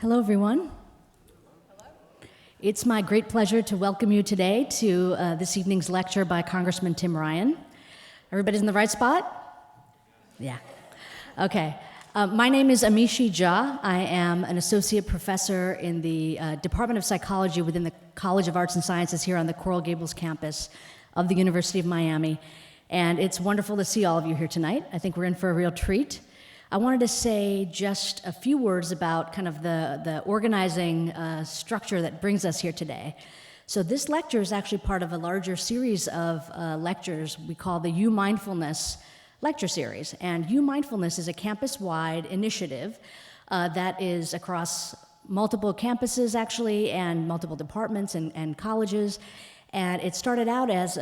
Hello, everyone. Hello. It's my great pleasure to welcome you today to this evening's lecture by Congressman Tim Ryan. Everybody's in the right spot? Yeah. Okay. My name is Amishi Jha. I am an associate professor in the Department of Psychology within the College of Arts and Sciences here on the Coral Gables campus of the University of Miami. And it's wonderful to see all of you here tonight. I think we're in for a real treat. I wanted to say just a few words about kind of the organizing structure that brings us here today. So this lecture is actually part of a larger series of lectures we call the You Mindfulness lecture series. And You Mindfulness is a campus-wide initiative that is across multiple campuses actually and multiple departments and colleges. And it started out as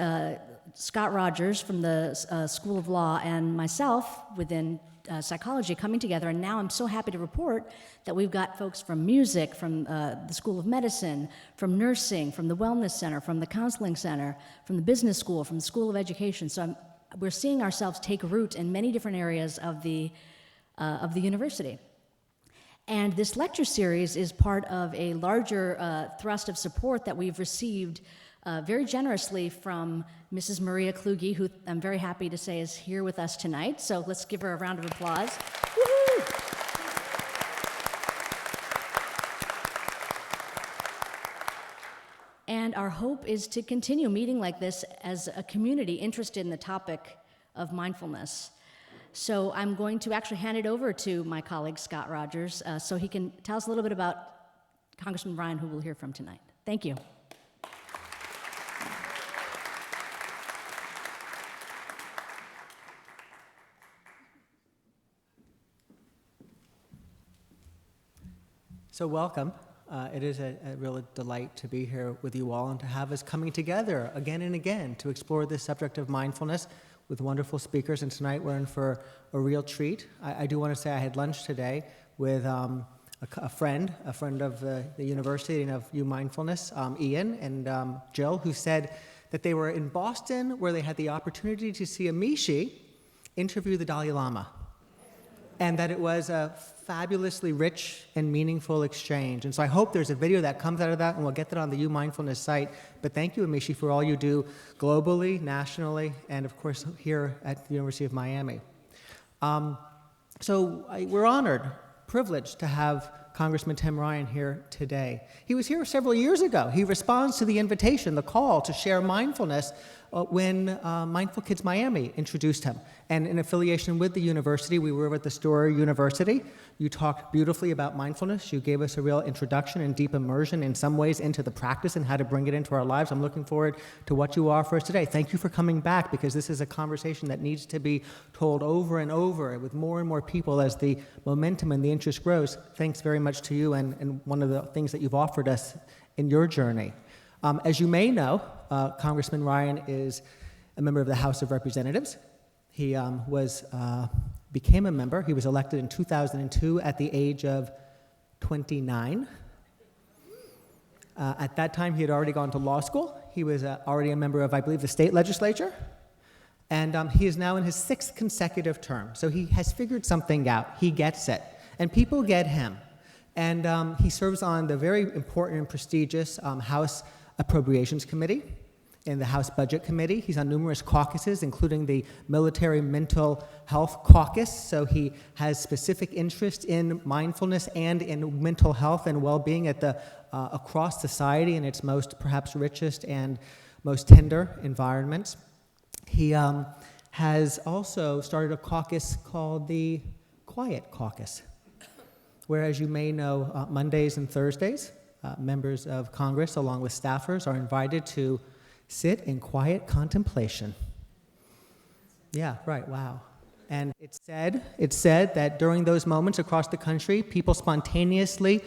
Scott Rogers from the School of Law and myself within psychology coming together, and now I'm so happy to report that we've got folks from music, from the School of Medicine, from nursing, from the Wellness Center, from the Counseling Center, from the Business School, from the School of Education. So we're seeing ourselves take root in many different areas of the university. And this lecture series is part of a larger thrust of support that we've received very generously from Mrs. Maria Kluge, who I'm very happy to say is here with us tonight. So let's give her a round of applause. Woo-hoo! And our hope is to continue meeting like this as a community interested in the topic of mindfulness. So I'm going to actually hand it over to my colleague, Scott Rogers, so he can tell us a little bit about Congressman Ryan, who we'll hear from tonight. Thank you. So welcome. It is a real delight to be here with you all and to have us coming together again and again to explore this subject of mindfulness with wonderful speakers. And tonight we're in for a real treat. I do want to say I had lunch today with a friend of the university and of You Mindfulness, Ian and Jill, who said that they were in Boston where they had the opportunity to see Amishi interview the Dalai Lama, and that it was a fabulously rich and meaningful exchange. And so I hope there's a video that comes out of that, and we'll get that on the You Mindfulness site. But thank you, Amishi, for all you do globally, nationally, and of course here at the University of Miami. We're honored, privileged to have Congressman Tim Ryan here today. He was here several years ago. He responds to the invitation, the call to share mindfulness when Mindful Kids Miami introduced him. And in affiliation with the university, we were at the Story University. You talked beautifully about mindfulness. You gave us a real introduction and deep immersion in some ways into the practice and how to bring it into our lives. I'm looking forward to what you offer us today. Thank you for coming back, because this is a conversation that needs to be told over and over with more and more people as the momentum and the interest grows. Thanks very much to you and one of the things that you've offered us in your journey. As you may know, Congressman Ryan is a member of the House of Representatives. He became a member. He was elected in 2002 at the age of 29. At that time, he had already gone to law school. He was already a member of, I believe, the state legislature. And he is now in his 6th consecutive term. So he has figured something out. He gets it. And people get him. And he serves on the very important and prestigious House Appropriations Committee, in the House Budget Committee. He's on numerous caucuses, including the Military Mental Health Caucus. So he has specific interest in mindfulness and in mental health and well-being at across society in its most perhaps richest and most tender environments. He has also started a caucus called the Quiet Caucus, where, as you may know, Mondays and Thursdays, members of Congress, along with staffers, are invited to sit in quiet contemplation. Yeah, right, wow. And it's said that during those moments across the country, people spontaneously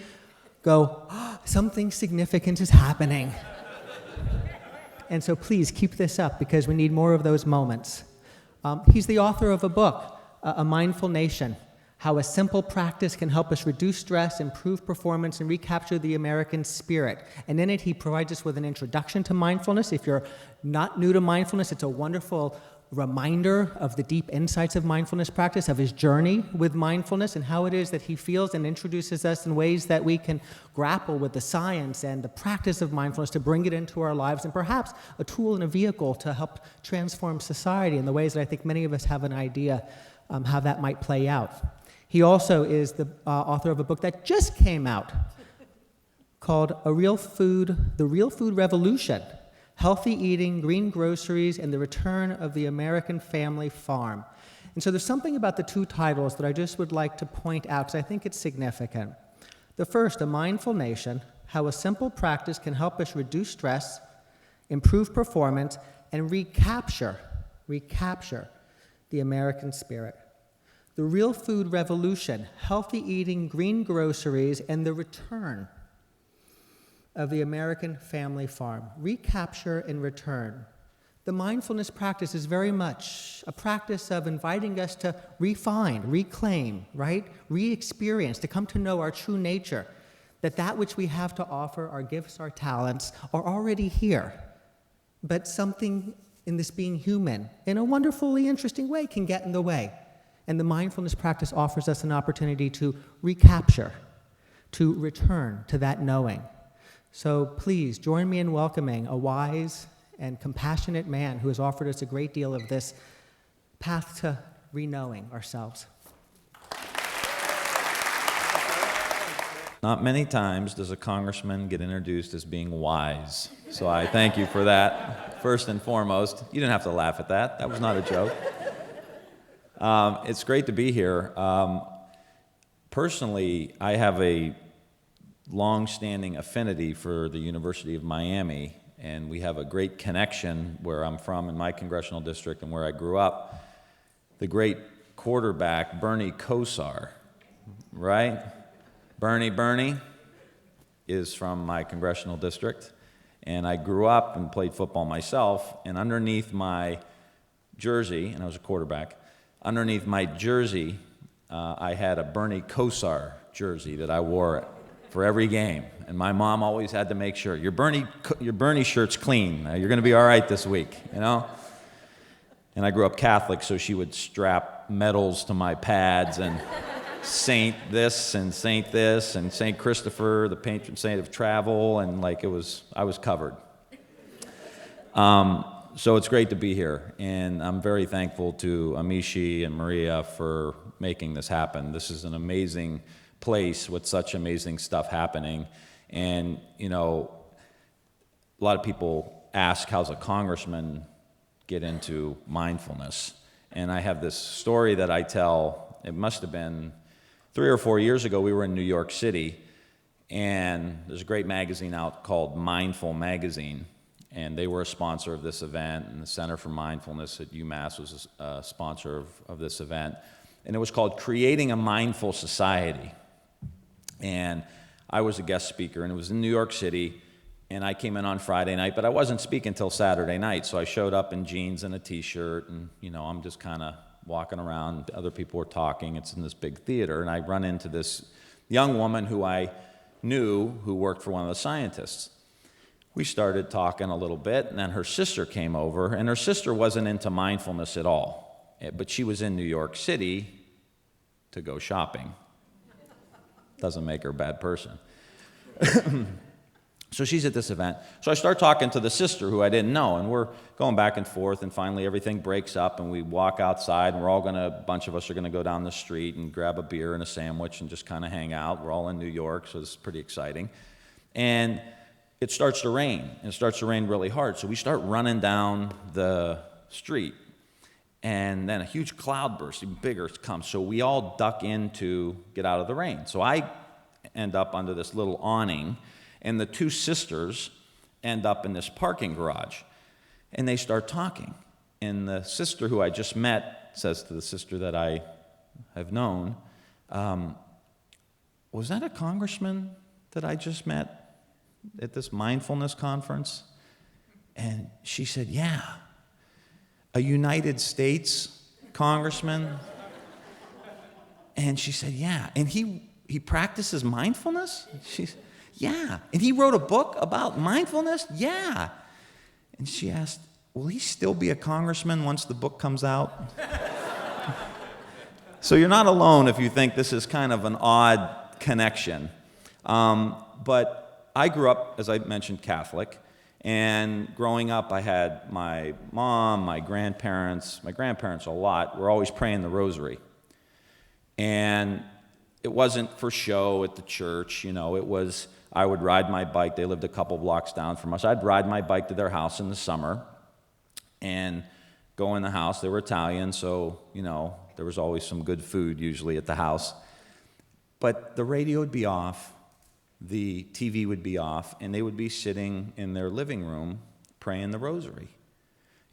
go, oh, something significant is happening. And so please keep this up, because we need more of those moments. He's the author of a book, A Mindful Nation: How a Simple Practice Can Help Us Reduce Stress, Improve Performance, and Recapture the American Spirit. And in it, he provides us with an introduction to mindfulness. If you're not new to mindfulness, it's a wonderful reminder of the deep insights of mindfulness practice, of his journey with mindfulness and how it is that he feels and introduces us in ways that we can grapple with the science and the practice of mindfulness to bring it into our lives, and perhaps a tool and a vehicle to help transform society in the ways that I think many of us have an idea how that might play out. He also is the author of a book that just came out called The Real Food Revolution: Healthy Eating, Green Groceries, and the Return of the American Family Farm. And so there's something about the two titles that I just would like to point out because I think it's significant. The first, A Mindful Nation, how a simple practice can help us reduce stress, improve performance, and recapture the American spirit. The Real Food Revolution: Healthy Eating, Green Groceries, and the Return of the American Family Farm. Recapture and return. The mindfulness practice is very much a practice of inviting us to refine, reclaim, right? Re-experience, to come to know our true nature, that which we have to offer, our gifts, our talents, are already here. But something in this being human, in a wonderfully interesting way, can get in the way. And the mindfulness practice offers us an opportunity to recapture, to return to that knowing. So please join me in welcoming a wise and compassionate man who has offered us a great deal of this path to re-knowing ourselves. Not many times does a congressman get introduced as being wise. So I thank you for that, first and foremost. You didn't have to laugh at that. That was not a joke. It's great to be here. Personally, I have a long-standing affinity for the University of Miami, and we have a great connection where I'm from in my congressional district and where I grew up. The great quarterback, Bernie Kosar, right? Bernie is from my congressional district, and I grew up and played football myself, and underneath my jersey, and I was a quarterback, underneath my jersey, I had a Bernie Kosar jersey that I wore for every game, and my mom always had to make sure your Bernie shirt's clean. You're going to be all right this week, you know. And I grew up Catholic, so she would strap medals to my pads and Saint this and Saint this and Saint Christopher, the patron saint of travel, and I was covered. So it's great to be here, and I'm very thankful to Amishi and Maria for making this happen. This is an amazing place with such amazing stuff happening. And, you know, a lot of people ask, how's a congressman get into mindfulness? And I have this story that I tell. It must have been 3 or 4 years ago. We were in New York City, and there's a great magazine out called Mindful Magazine, and they were a sponsor of this event, and the Center for Mindfulness at UMass was a sponsor of this event. And it was called Creating a Mindful Society. And I was a guest speaker, and it was in New York City, and I came in on Friday night, but I wasn't speaking until Saturday night, so I showed up in jeans and a t-shirt, and, you know, I'm just kind of walking around. Other people were talking. It's in this big theater, and I run into this young woman who I knew who worked for one of the scientists. We started talking a little bit, and then her sister came over, and her sister wasn't into mindfulness at all, but she was in New York City to go shopping. Doesn't make her a bad person. So she's at this event. So I start talking to the sister who I didn't know, and we're going back and forth, and finally everything breaks up, and we walk outside, and a bunch of us are gonna go down the street and grab a beer and a sandwich and just kind of hang out. We're all in New York, so it's pretty exciting. And it starts to rain, and it starts to rain really hard, so we start running down the street. And then a huge cloudburst, even bigger, comes. So we all duck in to get out of the rain. So I end up under this little awning, and the two sisters end up in this parking garage. And they start talking. And the sister who I just met says to the sister that I have known, was that a congressman that I just met at this mindfulness conference? And she said, yeah. A United States congressman? And she said, yeah. And he practices mindfulness? She's, yeah. And he wrote a book about mindfulness? Yeah. And she asked, will he still be a congressman once the book comes out? So you're not alone if you think this is kind of an odd connection. But I grew up, as I mentioned, Catholic. And growing up, I had my mom, my grandparents a lot, were always praying the rosary. And it wasn't for show at the church, it was, I would ride my bike. They lived a couple blocks down from us. I'd ride my bike to their house in the summer and go in the house. They were Italian, so, there was always some good food usually at the house. But the radio would be off, the TV would be off, and they would be sitting in their living room praying the rosary.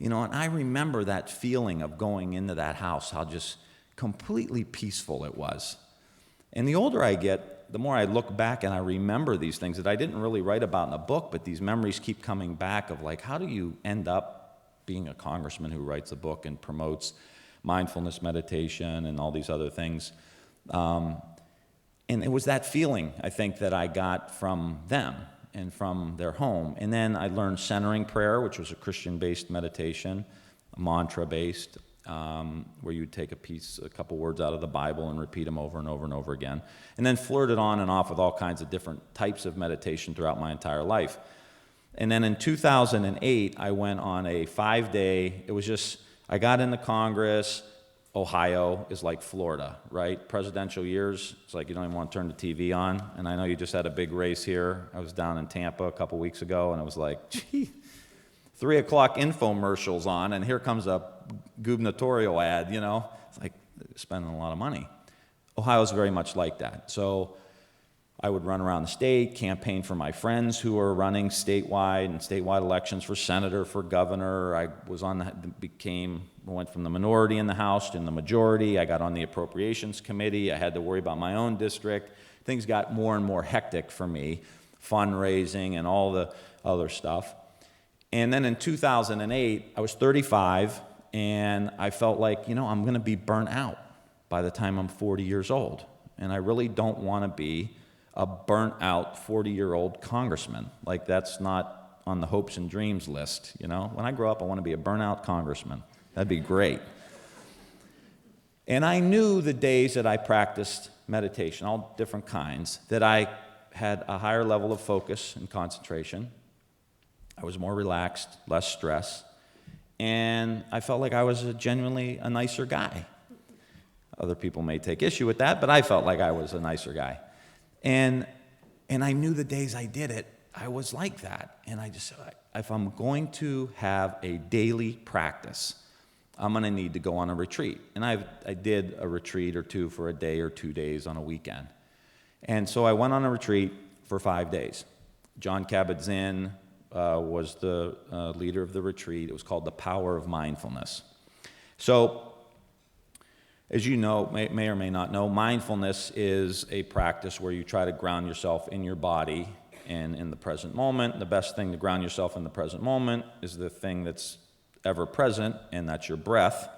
And I remember that feeling of going into that house, how just completely peaceful it was. And the older I get, the more I look back and I remember these things that I didn't really write about in the book, but these memories keep coming back of like, how do you end up being a congressman who writes a book and promotes mindfulness meditation and all these other things? And it was that feeling, I think, that I got from them and from their home. And then I learned centering prayer, which was a Christian-based meditation, mantra-based, where you'd take a couple words out of the Bible and repeat them over and over and over again. And then flirted on and off with all kinds of different types of meditation throughout my entire life. And then in 2008, I went on a 5-day, I got into Congress. Ohio is like Florida, right? Presidential years, it's like you don't even want to turn the TV on. And I know you just had a big race here. I was down in Tampa a couple weeks ago, and it was like, 3 o'clock infomercials on, and here comes a gubernatorial ad, It's like spending a lot of money. Ohio's very much like that. So I would run around the state, campaign for my friends who were running statewide and statewide elections for senator, for governor. I went from the minority in the House to the majority. I got on the Appropriations Committee. I had to worry about my own district. Things got more and more hectic for me, fundraising and all the other stuff. And then in 2008, I was 35, and I felt like, I'm going to be burnt out by the time I'm 40 years old. And I really don't want to be a burnt-out 40-year-old congressman. Like, that's not on the hopes and dreams list, When I grow up, I want to be a burnt-out congressman. That'd be great. And I knew the days that I practiced meditation, all different kinds, that I had a higher level of focus and concentration. I was more relaxed, less stress, and I felt like I was genuinely a nicer guy. Other people may take issue with that, but I felt like I was a nicer guy. And I knew the days I did it, I was like that. And I just said, if I'm going to have a daily practice, I'm going to need to go on a retreat. And I did a retreat or two for a day or 2 days on a weekend. And so I went on a retreat for 5 days. John Kabat-Zinn was the leader of the retreat. It was called The Power of Mindfulness. So, as you know, may or may not know, mindfulness is a practice where you try to ground yourself in your body and in the present moment. The best thing to ground yourself in the present moment is the thing that's ever present, and that's your breath.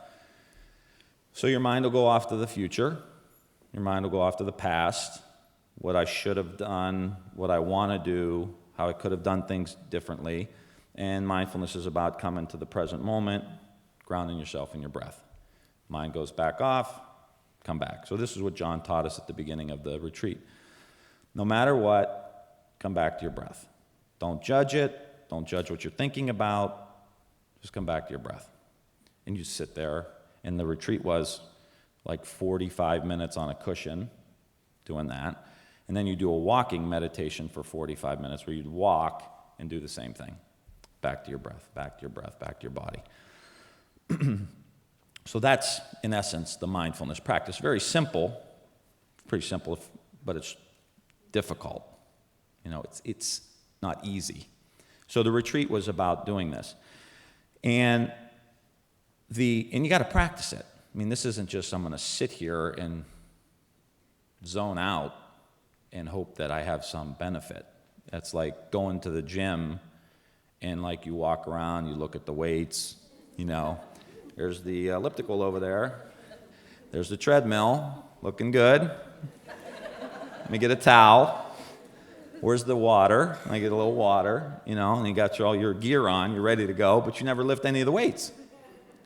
So your mind will go off to the future. Your mind will go off to the past, what I should have done, what I want to do, how I could have done things differently. And mindfulness is about coming to the present moment, grounding yourself in your breath. Mind goes back off, come back. So this is what John taught us at the beginning of the retreat. No matter what, come back to your breath. Don't judge it. Don't judge what you're thinking about. Just come back to your breath. And you sit there, and the retreat was like 45 minutes on a cushion doing that. And then you do a walking meditation for 45 minutes where you'd walk and do the same thing. Back to your breath, back to your breath, back to your body. So that's, in essence, the mindfulness practice. Very simple, pretty simple, but it's difficult. It's not easy. So the retreat was about doing this. And you got to practice it. I mean, this isn't just I'm going to sit here and zone out and hope that I have some benefit. That's like going to the gym and like you walk around, you look at the weights, There's the elliptical over there. There's the treadmill, looking good. Let me get a towel. Where's the water? And I get a little water, and you got all your gear on, you're ready to go, but you never lift any of the weights,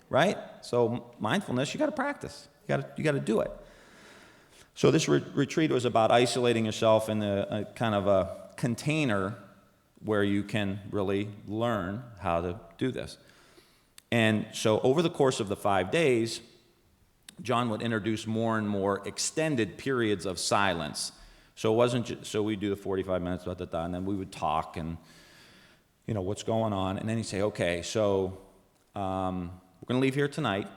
right? So mindfulness, you got to practice. You got to do it. So this retreat was about isolating yourself in a kind of a container where you can really learn how to do this. And so over the course of the 5 days, John would introduce more and more extended periods of silence. So it wasn't just, so we'd do the 45 minutes, and then we would talk and, what's going on. And then he'd say, okay, so we're going to leave here tonight.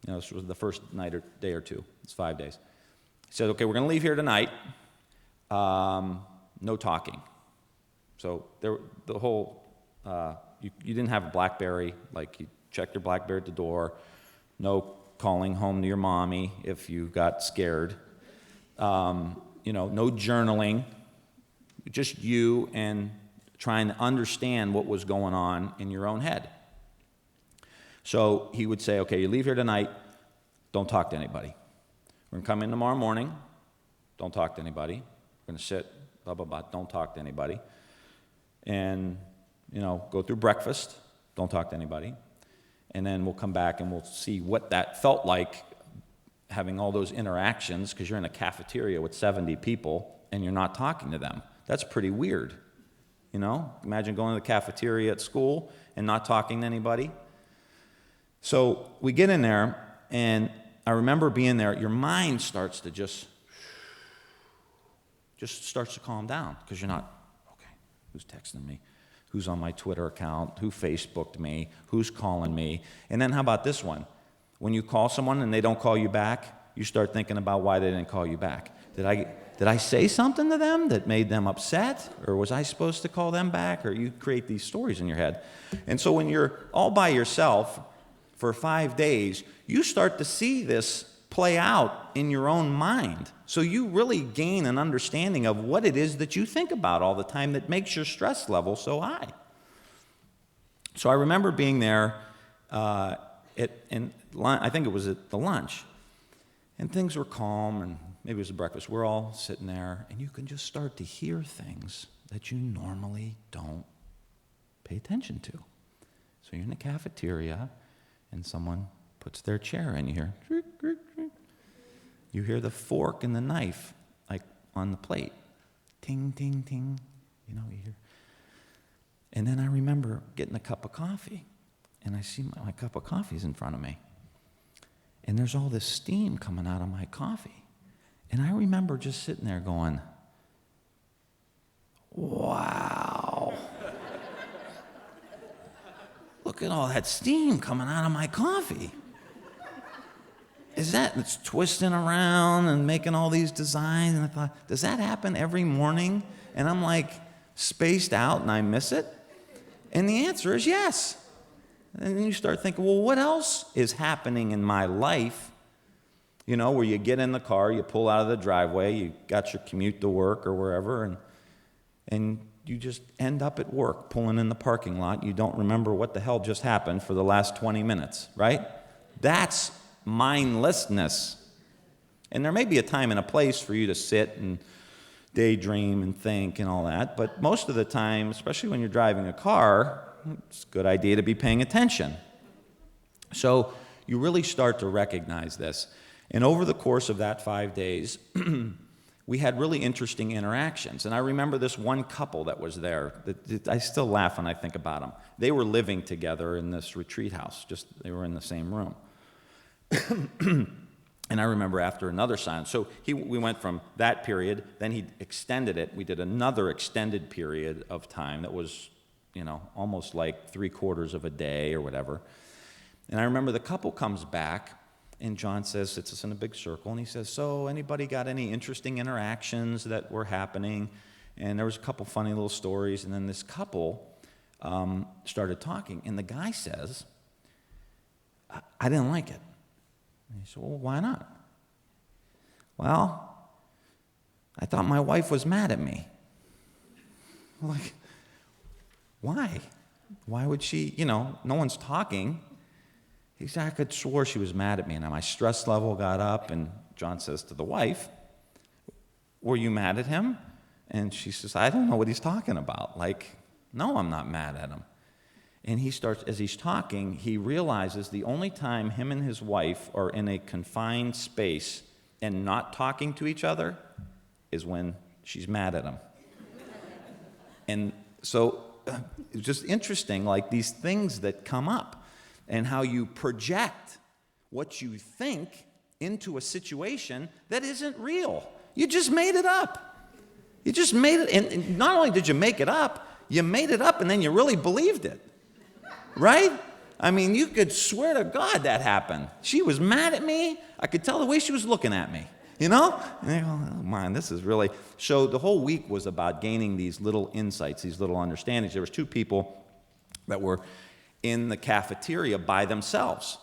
This was the first night or day or two. It's 5 days. He said, okay, we're going to leave here tonight. No talking. So the whole, you didn't have a BlackBerry, like you checked your BlackBerry at the door. No calling home to your mommy if you got scared. No journaling, just you and trying to understand what was going on in your own head. So he would say, okay, you leave here tonight, don't talk to anybody. We're going to come in tomorrow morning, don't talk to anybody. We're going to sit, blah, blah, blah, don't talk to anybody. And, go through breakfast, don't talk to anybody. And then we'll come back and we'll see what that felt like, having all those interactions, because you're in a cafeteria with 70 people and you're not talking to them. That's pretty weird. Imagine going to the cafeteria at school and not talking to anybody. So we get in there, and I remember being there, your mind starts to just starts to calm down, because you're not, okay, who's texting me? Who's on my Twitter account? Who Facebooked me? Who's calling me? And then how about this one? When you call someone and they don't call you back, you start thinking about why they didn't call you back. Did I say something to them that made them upset? Or was I supposed to call them back? Or you create these stories in your head. And so when you're all by yourself for 5 days, you start to see this play out in your own mind. So you really gain an understanding of what it is that you think about all the time that makes your stress level so high. So I remember being there I think it was at the lunch, and things were calm, and maybe it was the breakfast. We're all sitting there, and you can just start to hear things that you normally don't pay attention to. So you're in the cafeteria, and someone puts their chair in. You hear, "Drick, drick, drick." You hear the fork and the knife, like on the plate. Ting, ting, ting. You hear. And then I remember getting a cup of coffee, and I see my cup of coffee is in front of me. And there's all this steam coming out of my coffee. And I remember just sitting there going, wow. Look at all that steam coming out of my coffee. It's twisting around and making all these designs. And I thought, does that happen every morning? And I'm like spaced out and I miss it? And the answer is yes. And then you start thinking, well, what else is happening in my life? Where you get in the car, you pull out of the driveway, you got your commute to work or wherever, and you just end up at work, pulling in the parking lot. You don't remember what the hell just happened for the last 20 minutes, right? That's mindlessness. And there may be a time and a place for you to sit and daydream and think and all that, but most of the time, especially when you're driving a car, it's a good idea to be paying attention. So you really start to recognize this. And over the course of that 5 days, we had really interesting interactions. And I remember this one couple that was there. I still laugh when I think about them. They were living together in this retreat house. They were in the same room. And I remember after another silence. So we went from that period, then he extended it. We did another extended period of time that was, almost like 3/4 of a day or whatever. And I remember the couple comes back, and John sits us in a big circle, and he says, so anybody got any interesting interactions that were happening? And there was a couple funny little stories, and then this couple started talking, and the guy says, I didn't like it. And he said, well, why not? Well, I thought my wife was mad at me. I'm like, why? Why would she, no one's talking. He said, I could swore she was mad at me, and my stress level got up, and John says to the wife, were you mad at him? And she says, I don't know what he's talking about. Like, no, I'm not mad at him. And he starts, as he's talking, he realizes the only time him and his wife are in a confined space and not talking to each other is when she's mad at him. And so it's just interesting, like these things that come up and how you project what you think into a situation that isn't real. You just made it up. You just made it, and not only did you make it up, you made it up and then you really believed it. Right? I mean, you could swear to God that happened. She was mad at me. I could tell the way she was looking at me, you know? And I go, oh, man, this is really... So the whole week was about gaining these little insights, these little understandings. There was 2 people that were in the cafeteria by themselves.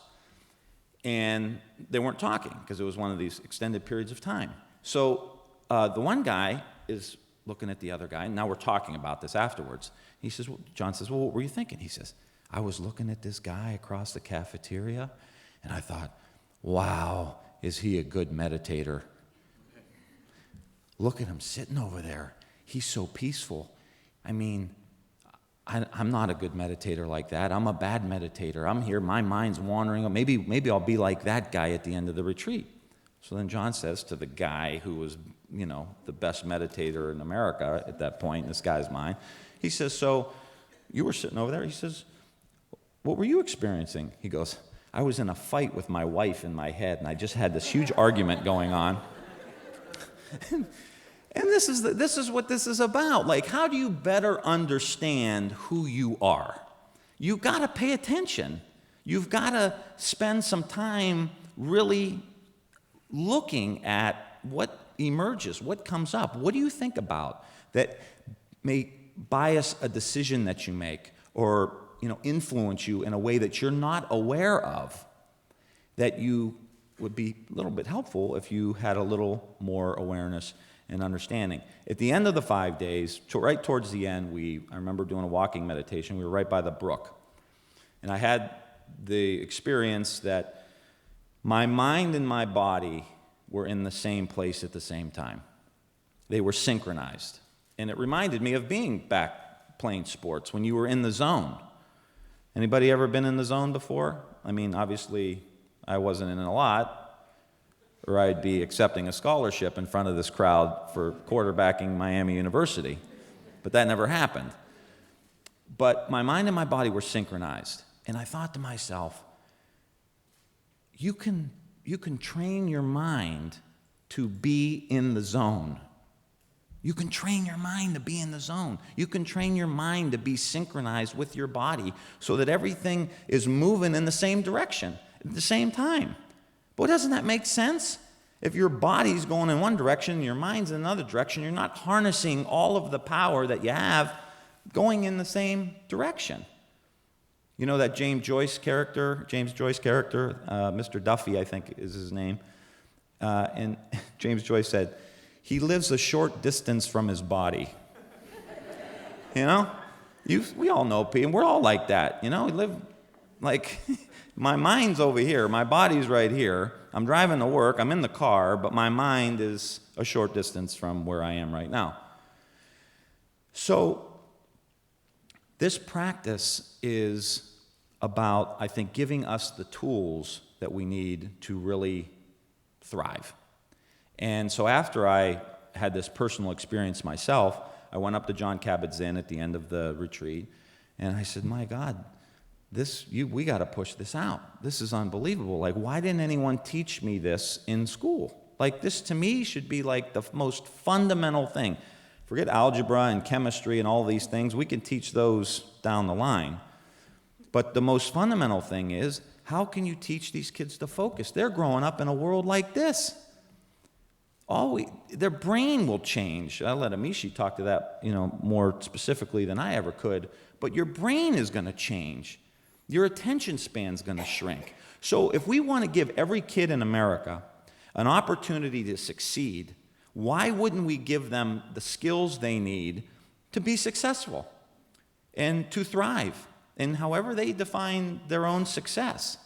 And they weren't talking because it was one of these extended periods of time. So the one guy is looking at the other guy, and now we're talking about this afterwards. He says, well, John says, well, what were you thinking? He says, I was looking at this guy across the cafeteria, and I thought, wow, is he a good meditator? Look at him sitting over there. He's so peaceful. I mean, I'm not a good meditator like that. I'm a bad meditator. I'm here, my mind's wandering. Maybe I'll be like that guy at the end of the retreat. So then John says to the guy who was, you know, the best meditator in America at that point in this guy's mind, he says, so you were sitting over there? He says, what were you experiencing? He goes, I was in a fight with my wife in my head, and I just had this huge argument going on. And this is what this is about. Like, how do you better understand who you are? You've got to pay attention. You've got to spend some time really looking at what emerges, what comes up. What do you think about that may bias a decision that you make, or influence you in a way that you're not aware of, that you would be a little bit helpful if you had a little more awareness and understanding. At the end of the 5 days, right towards the end, I remember doing a walking meditation. We were right by the brook. And I had the experience that my mind and my body were in the same place at the same time. They were synchronized. And it reminded me of being back playing sports when you were in the zone. Anybody ever been in the zone before? I mean, obviously, I wasn't in it a lot, or I'd be accepting a scholarship in front of this crowd for quarterbacking Miami University. But that never happened. But my mind and my body were synchronized. And I thought to myself, you can train your mind to be in the zone. You can train your mind to be in the zone. You can train your mind to be synchronized with your body so that everything is moving in the same direction at the same time. But doesn't that make sense? If your body's going in one direction and your mind's in another direction, you're not harnessing all of the power that you have going in the same direction. You know that James Joyce character, Mr. Duffy, I think is his name. And James Joyce said, he lives a short distance from his body. We all know people. We're all like that. We live like, my mind's over here, my body's right here. I'm driving to work, I'm in the car, but my mind is a short distance from where I am right now. So this practice is about, I think, giving us the tools that we need to really thrive. And so after I had this personal experience myself, I went up to John Kabat-Zinn at the end of the retreat, and I said, my God, we got to push this out. This is unbelievable. Like, why didn't anyone teach me this in school? Like, this to me should be like the most fundamental thing. Forget algebra and chemistry and all these things. We can teach those down the line. But the most fundamental thing is, how can you teach these kids to focus? They're growing up in a world like this. Their brain will change. I'll let Amishi talk to that, more specifically than I ever could. But your brain is going to change. Your attention span's going to shrink. So if we want to give every kid in America an opportunity to succeed, why wouldn't we give them the skills they need to be successful and to thrive in however they define their own success?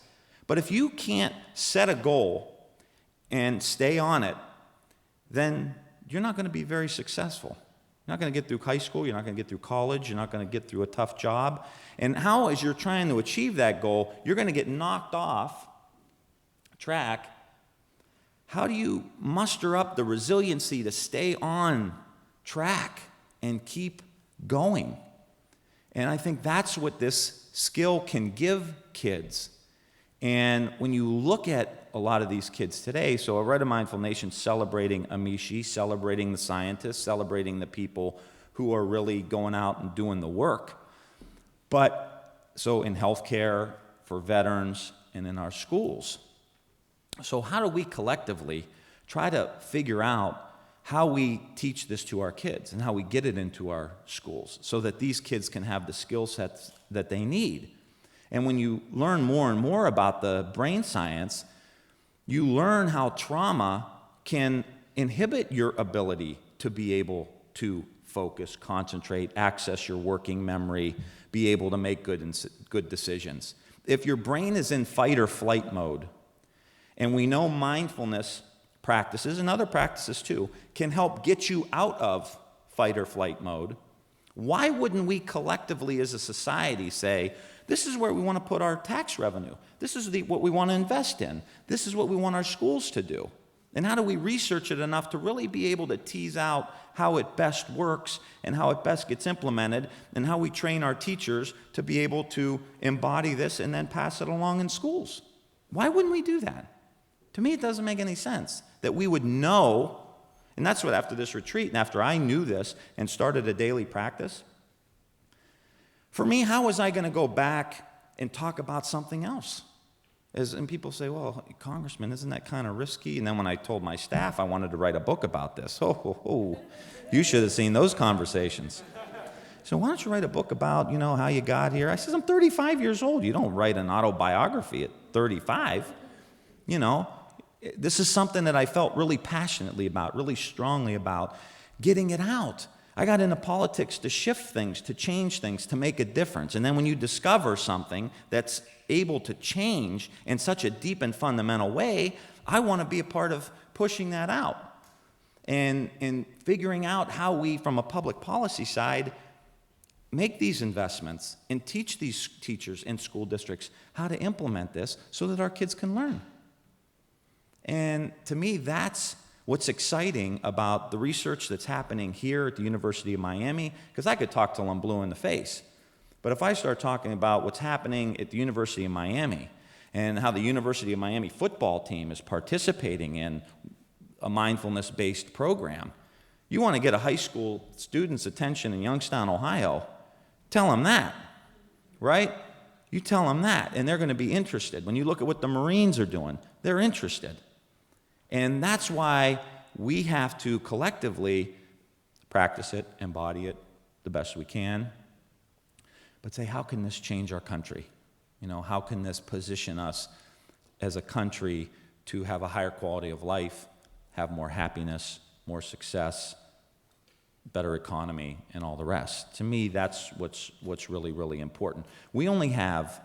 But if you can't set a goal and stay on it, then you're not going to be very successful. You're not going to get through high school. You're not going to get through college. You're not going to get through a tough job. And how, as you're trying to achieve that goal, you're going to get knocked off track. How do you muster up the resiliency to stay on track and keep going? And I think that's what this skill can give kids. And when you look at a lot of these kids today, so a Red of Mindful Nation celebrating Amishi, celebrating the scientists, celebrating the people who are really going out and doing the work. But so in healthcare, for veterans, and in our schools. So how do we collectively try to figure out how we teach this to our kids and how we get it into our schools so that these kids can have the skill sets that they need? And when you learn more and more about the brain science, you learn how trauma can inhibit your ability to be able to focus, concentrate, access your working memory, be able to make good decisions. If your brain is in fight or flight mode, and we know mindfulness practices, and other practices too, can help get you out of fight or flight mode, why wouldn't we collectively as a society say, this is where we want to put our tax revenue. This is what we want to invest in. This is what we want our schools to do. And how do we research it enough to really be able to tease out how it best works and how it best gets implemented and how we train our teachers to be able to embody this and then pass it along in schools? Why wouldn't we do that? To me, it doesn't make any sense that we would know, and that's what after this retreat and after I knew this and started a daily practice, for me, how was I going to go back and talk about something else? And people say, well, Congressman, isn't that kind of risky? And then when I told my staff I wanted to write a book about this, you should have seen those conversations. So why don't you write a book about, how you got here? I said, I'm 35 years old. You don't write an autobiography at 35. This is something that I felt really passionately about, really strongly about, getting it out. I got into politics to shift things, to change things, to make a difference. And then when you discover something that's able to change in such a deep and fundamental way, I want to be a part of pushing that out and figuring out how we, from a public policy side, make these investments and teach these teachers in school districts how to implement this so that our kids can learn. And to me, that's what's exciting about the research that's happening here at the University of Miami, because I could talk till I'm blue in the face. But if I start talking about what's happening at the University of Miami and how the University of Miami football team is participating in a mindfulness-based program, you want to get a high school student's attention in Youngstown, Ohio, tell them that, right? You tell them that, and they're going to be interested. When you look at what the Marines are doing, they're interested. And that's why we have to collectively practice it, embody it the best we can, but say, how can this change our country? How can this position us as a country to have a higher quality of life, have more happiness, more success, better economy, and all the rest? To me, that's what's really, really important. We only have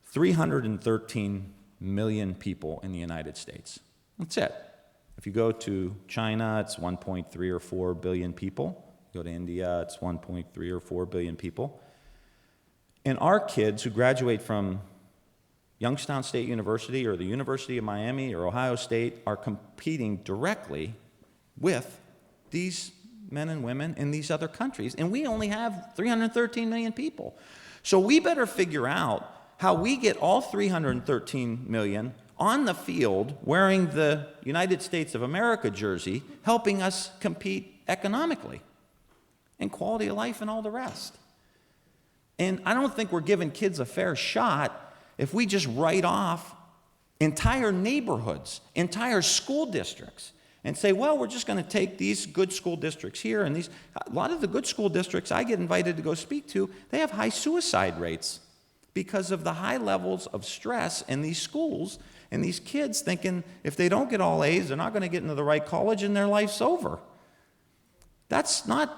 313 million people in the United States. That's it. If you go to China, it's 1.3 or 4 billion people. You go to India, it's 1.3 or 4 billion people. And our kids who graduate from Youngstown State University or the University of Miami or Ohio State are competing directly with these men and women in these other countries. And we only have 313 million people. So we better figure out how we get all 313 million on the field wearing the United States of America jersey, helping us compete economically and quality of life and all the rest. And I don't think we're giving kids a fair shot if we just write off entire neighborhoods, entire school districts, and say, well, we're just going to take these good school districts here, and a lot of the good school districts I get invited to go speak to, they have high suicide rates because of the high levels of stress in these schools and these kids thinking if they don't get all A's, they're not going to get into the right college and their life's over. That's not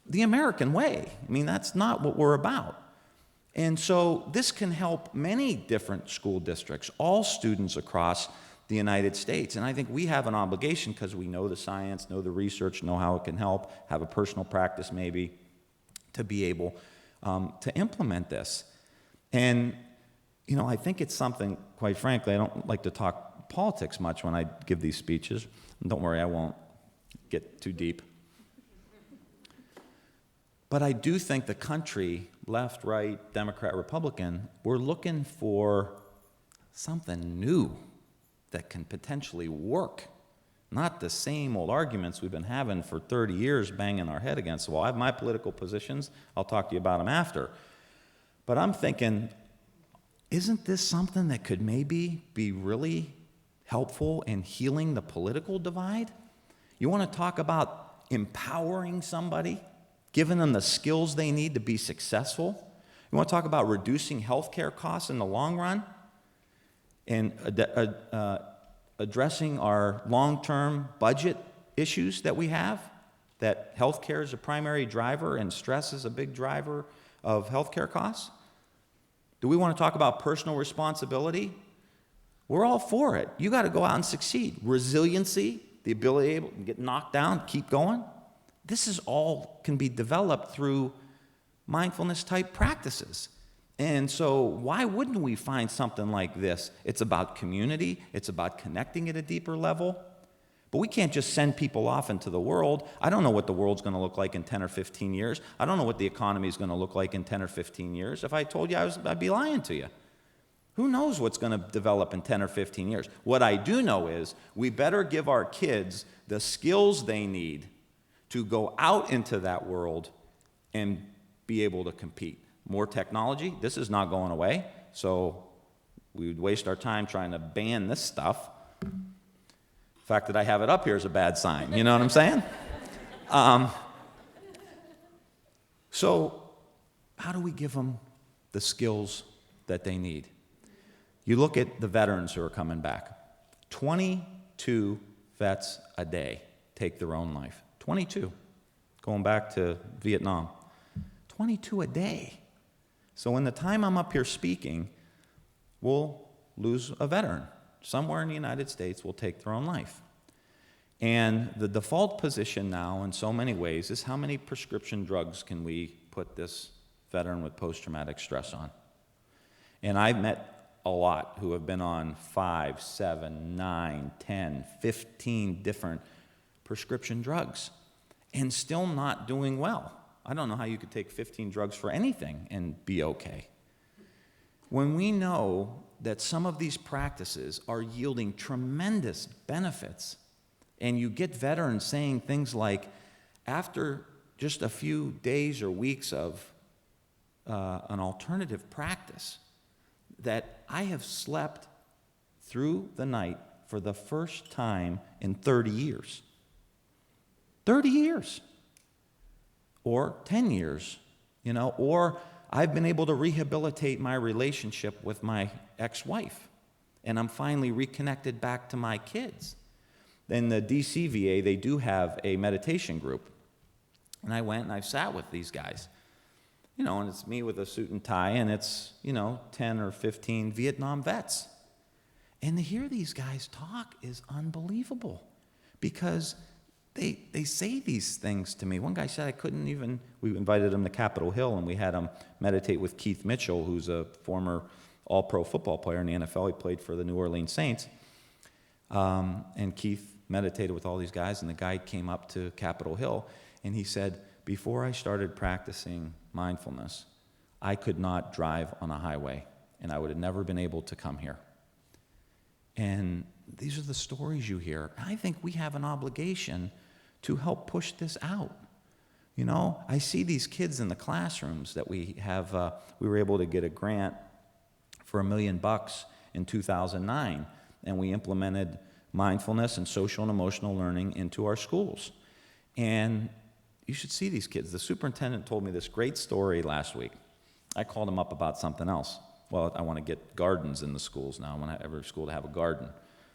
the American way. That's not what we're about. And so this can help many different school districts, all students across the United States. And I think we have an obligation, because we know the science, know the research, know how it can help, have a personal practice maybe, to be able to implement this. And, I think it's something, quite frankly, I don't like to talk politics much when I give these speeches. And don't worry, I won't get too deep. But I do think the country, left, right, Democrat, Republican, we're looking for something new that can potentially work. Not the same old arguments we've been having for 30 years, banging our head against the wall. I have my political positions. I'll talk to you about them after. But I'm thinking, isn't this something that could maybe be really helpful in healing the political divide? You want to talk about empowering somebody, giving them the skills they need to be successful? You want to talk about reducing healthcare costs in the long run? And addressing our long-term budget issues that we have, that healthcare is a primary driver and stress is a big driver of healthcare costs? Do we want to talk about personal responsibility? We're all for it. You got to go out and succeed. Resiliency, the ability to get knocked down, keep going. This is all can be developed through mindfulness-type practices. And so why wouldn't we find something like this? It's about community. It's about connecting at a deeper level. But we can't just send people off into the world. I don't know what the world's going to look like in 10 or 15 years. I don't know what the economy is going to look like in 10 or 15 years. If I told you, I'd be lying to you. Who knows what's going to develop in 10 or 15 years? What I do know is we better give our kids the skills they need to go out into that world and be able to compete. More technology, this is not going away, so we would waste our time trying to ban this stuff. The fact that I have it up here is a bad sign, you know what I'm saying? So how do we give them the skills that they need? You look at the veterans who are coming back. 22 vets a day take their own life. 22, going back to Vietnam. 22 a day. So in the time I'm up here speaking, we'll lose a veteran. Somewhere in the United States will take their own life. And the default position now, in so many ways, is how many prescription drugs can we put this veteran with post-traumatic stress on? And I've met a lot who have been on 5, 7, 9, 10, 15 different prescription drugs and still not doing well. I don't know how you could take 15 drugs for anything and be okay. When we know that some of these practices are yielding tremendous benefits, and you get veterans saying things like, after just a few days or weeks of an alternative practice, that I have slept through the night for the first time in 30 years. 30 years. Or 10 years, or I've been able to rehabilitate my relationship with my ex-wife, and I'm finally reconnected back to my kids. In the DC VA, they do have a meditation group, and I went and I sat with these guys, and it's me with a suit and tie, and it's, 10 or 15 Vietnam vets. And to hear these guys talk is unbelievable, because they say these things to me. One guy said we invited him to Capitol Hill, and we had him meditate with Keith Mitchell, who's a former all-pro football player in the NFL. He played for the New Orleans Saints. And Keith meditated with all these guys, and the guy came up to Capitol Hill, and he said, before I started practicing mindfulness, I could not drive on a highway, and I would have never been able to come here. And these are the stories you hear. I think we have an obligation to help push this out. I see these kids in the classrooms that we have. We were able to get a grant for $1 million in 2009, and we implemented mindfulness and social and emotional learning into our schools. And you should see these kids. The superintendent told me this great story last week. I called him up about something else. Well, I want to get gardens in the schools now. I want every school to have a garden.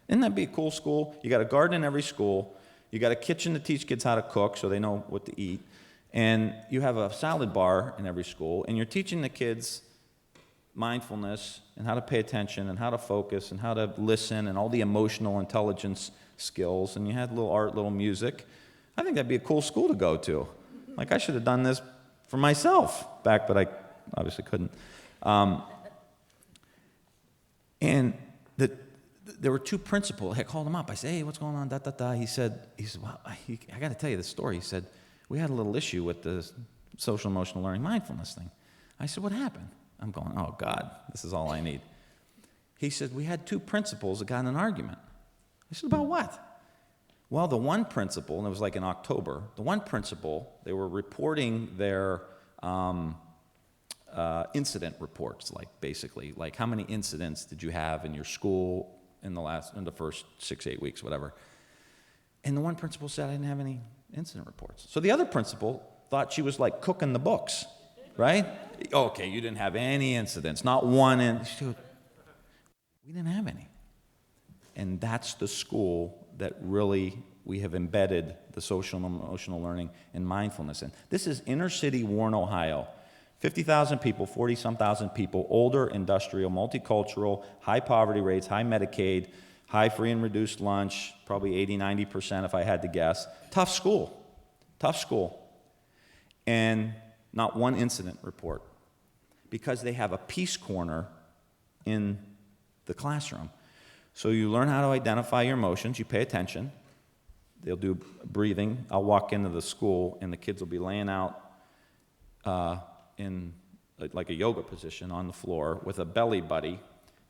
Isn't that be a cool school? You got a garden in every school. You got a kitchen to teach kids how to cook so they know what to eat. And you have a salad bar in every school. And you're teaching the kids mindfulness and how to pay attention and how to focus and how to listen and all the emotional intelligence skills, and you had little art, little music, I think that'd be a cool school to go to. Like, I should have done this for myself back, but I obviously couldn't. And there were two principals. I called him up. I said, hey, what's going on? Da, da, da. He said, well, I got to tell you this story. He said, we had a little issue with the social emotional learning mindfulness thing. I said, what happened? I'm going, oh, God, this is all I need. He said, we had two principals that got in an argument. I said, about what? Well, the one principal, and it was like in October, the one principal, they were reporting their incident reports, like basically, like how many incidents did you have in your school in the first 6-8 weeks, whatever. And the one principal said, I didn't have any incident reports. So the other principal thought she was like cooking the books, right? Okay, you didn't have any incidents, not one. We didn't have any. And that's the school that really we have embedded the social and emotional learning and mindfulness in. This is inner city Warren, Ohio. 50,000 people, 40-some thousand people, older, industrial, multicultural, high poverty rates, high Medicaid, high free and reduced lunch, probably 80-90% if I had to guess. Tough school. And not one incident report, because they have a peace corner in the classroom. So you learn how to identify your emotions, you pay attention. They'll do breathing. I'll walk into the school and the kids will be laying out in like a yoga position on the floor with a belly buddy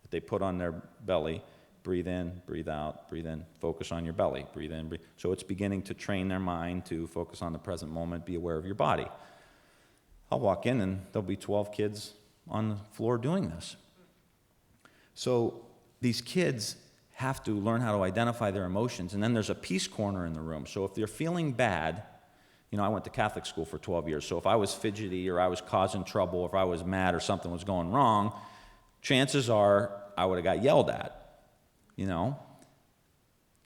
that they put on their belly. Breathe in, breathe out, breathe in, focus on your belly, breathe in, breathe. So it's beginning to train their mind to focus on the present moment, be aware of your body. I'll walk in and there'll be 12 kids on the floor doing this. So these kids have to learn how to identify their emotions, and then there's a peace corner in the room. So if they're feeling bad, I went to Catholic school for 12 years, so if I was fidgety or I was causing trouble, or if I was mad or something was going wrong, chances are I would have got yelled at.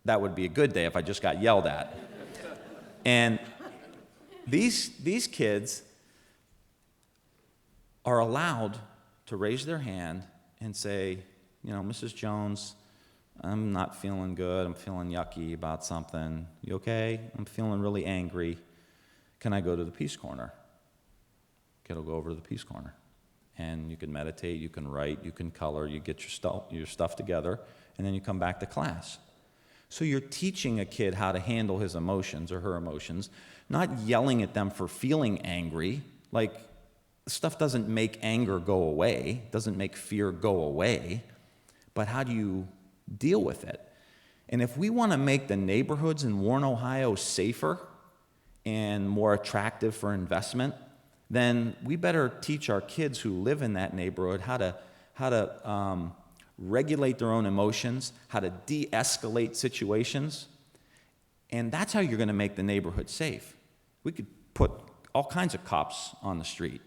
That would be a good day if I just got yelled at. And these kids are allowed to raise their hand and say, Mrs. Jones, I'm not feeling good. I'm feeling yucky about something. You okay? I'm feeling really angry. Can I go to the peace corner? Kid will go over to the peace corner. And you can meditate, you can write, you can color, you get your stuff together, and then you come back to class. So you're teaching a kid how to handle his emotions or her emotions, not yelling at them for feeling angry. Like, stuff doesn't make anger go away, doesn't make fear go away, but how do you deal with it? And if we want to make the neighborhoods in Warren, Ohio safer and more attractive for investment, then we better teach our kids who live in that neighborhood how to regulate their own emotions, how to de-escalate situations, and that's how you're going to make the neighborhood safe. We could put all kinds of cops on the street.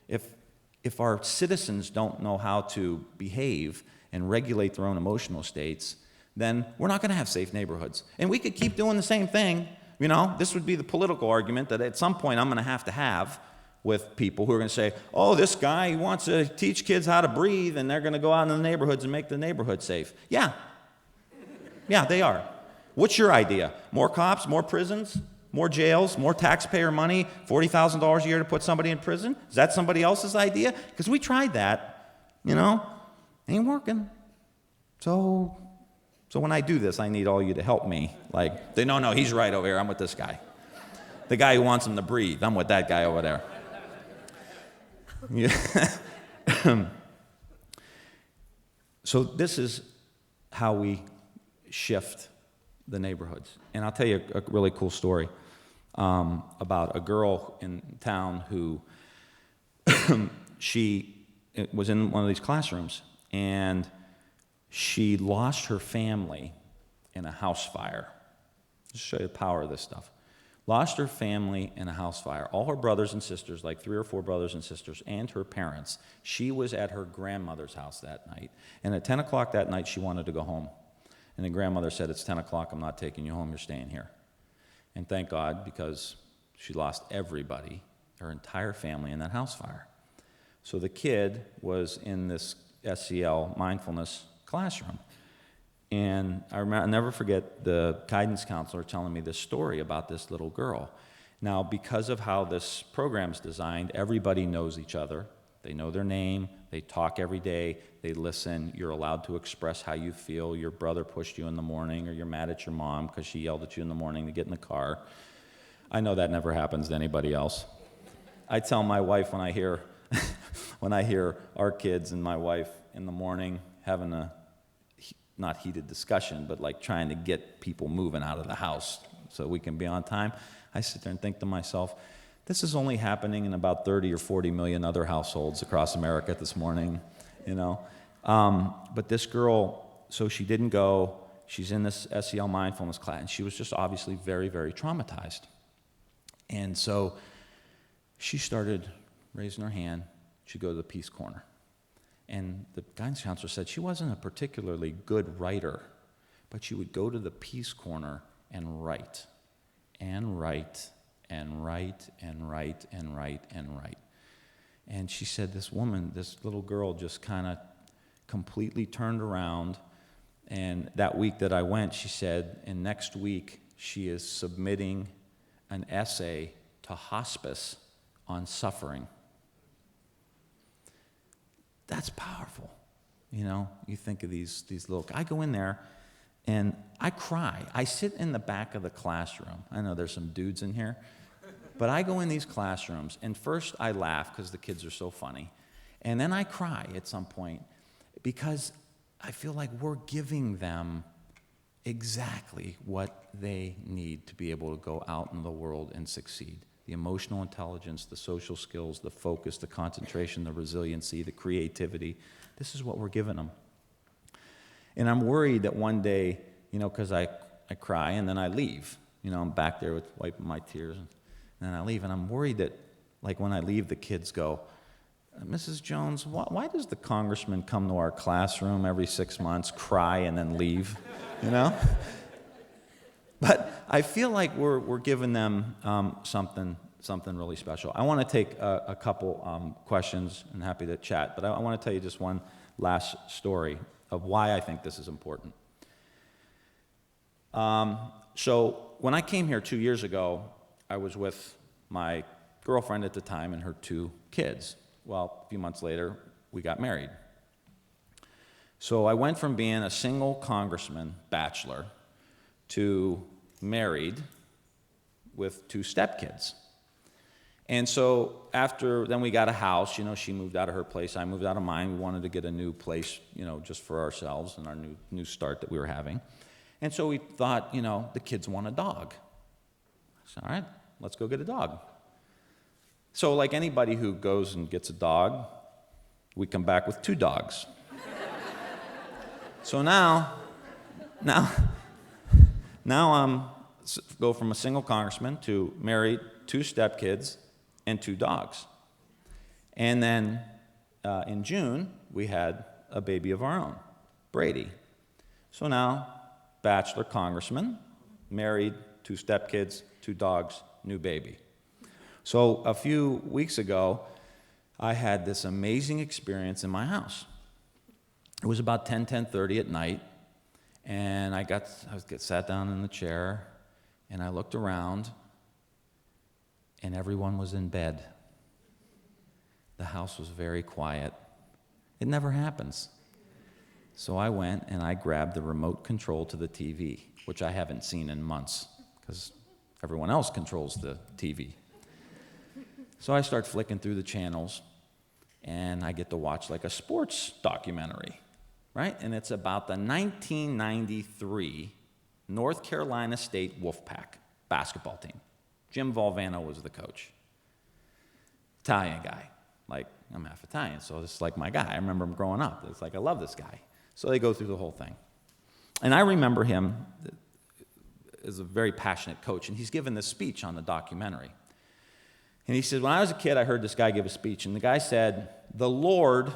If our citizens don't know how to behave and regulate their own emotional states, then we're not going to have safe neighborhoods. And we could keep doing the same thing. This would be the political argument that at some point I'm going to have with people who are going to say, oh, this guy, he wants to teach kids how to breathe, and they're going to go out in the neighborhoods and make the neighborhood safe. Yeah, they are. What's your idea? More cops, more prisons, more jails, more taxpayer money, $40,000 a year to put somebody in prison? Is that somebody else's idea? Because we tried that, ain't working. So when I do this, I need all you to help me. Like, no, he's right over here. I'm with this guy. The guy who wants him to breathe, I'm with that guy over there. Yeah. So this is how we shift the neighborhoods. And I'll tell you a really cool story about a girl in town who she was in one of these classrooms, and she lost her family in a house fire. Just show you the power of this stuff. Lost her family in a house fire. All her brothers and sisters, like 3 or 4 brothers and sisters, and her parents. She was at her grandmother's house that night. And at 10 o'clock that night, she wanted to go home. And the grandmother said, it's 10 o'clock, I'm not taking you home, you're staying here. And thank God, because she lost everybody, her entire family, in that house fire. So the kid was in this SEL mindfulness classroom. And I'll never forget the guidance counselor telling me this story about this little girl. Now, because of how this program's designed, everybody knows each other. They know their name, they talk every day, they listen, you're allowed to express how you feel. Your brother pushed you in the morning, or you're mad at your mom because she yelled at you in the morning to get in the car. I know that never happens to anybody else. I tell my wife when I hear when I hear our kids and my wife in the morning having a, not heated discussion, but like trying to get people moving out of the house so we can be on time, I sit there and think to myself, this is only happening in about 30 or 40 million other households across America this morning, you know. But this girl, so she didn't go, she's in this SEL mindfulness class, and she was just obviously very, very traumatized. And so she started raising her hand. She'd go to the peace corner. And the guidance counselor said she wasn't a particularly good writer, but she would go to the peace corner and write, and write, and write, and write, and write, and write. And she said this woman, this little girl, just kind of completely turned around. And that week that I went, she said, and next week she is submitting an essay to hospice on suffering. That's powerful. You know, you think of these little, I go in there and I cry. I sit in the back of the classroom. I know there's some dudes in here, but I go in these classrooms and first I laugh because the kids are so funny. And then I cry at some point because I feel like we're giving them exactly what they need to be able to go out in the world and succeed. The emotional intelligence, the social skills, the focus, the concentration, the resiliency, the creativity. This is what we're giving them. And I'm worried that one day, you know, because I cry and then I leave. You know, I'm back there with wiping my tears and then I leave. And I'm worried that, like, when I leave, the kids go, Mrs. Jones, why does the congressman come to our classroom every 6 months, cry, and then leave? You know? But I feel like we're giving them something really special. I want to take a couple questions and happy to chat, but I want to tell you just one last story of why I think this is important. So when I came here 2 years ago, I was with my girlfriend at the time and her 2 kids. Well, a few months later, we got married. So I went from being a single congressman, bachelor, to married with 2 stepkids. And so then we got a house. You know, she moved out of her place, I moved out of mine. We wanted to get a new place, you know, just for ourselves and our new start that we were having. And so we thought, you know, the kids want a dog. I said, all right, let's go get a dog. So like anybody who goes and gets a dog, we come back with 2 dogs. So now I'm go from a single congressman to married, 2 stepkids, and 2 dogs. And then in June, we had a baby of our own, Brady. So now, bachelor congressman, married, 2 stepkids, 2 dogs, new baby. So a few weeks ago, I had this amazing experience in my house. It was about 10:30 at night, and I sat down in the chair, and I looked around, and everyone was in bed. The house was very quiet. It never happens. So I went and I grabbed the remote control to the TV, which I haven't seen in months, because everyone else controls the TV. So I start flicking through the channels, and I get to watch like a sports documentary, right? And it's about the 1993 North Carolina State Wolfpack basketball team. Jim Valvano was the coach. Italian guy. Like, I'm half Italian, so it's like my guy. I remember him growing up. It's like, I love this guy. So they go through the whole thing. And I remember him as a very passionate coach, and he's given this speech on the documentary. And he said, when I was a kid, I heard this guy give a speech, and the guy said, the Lord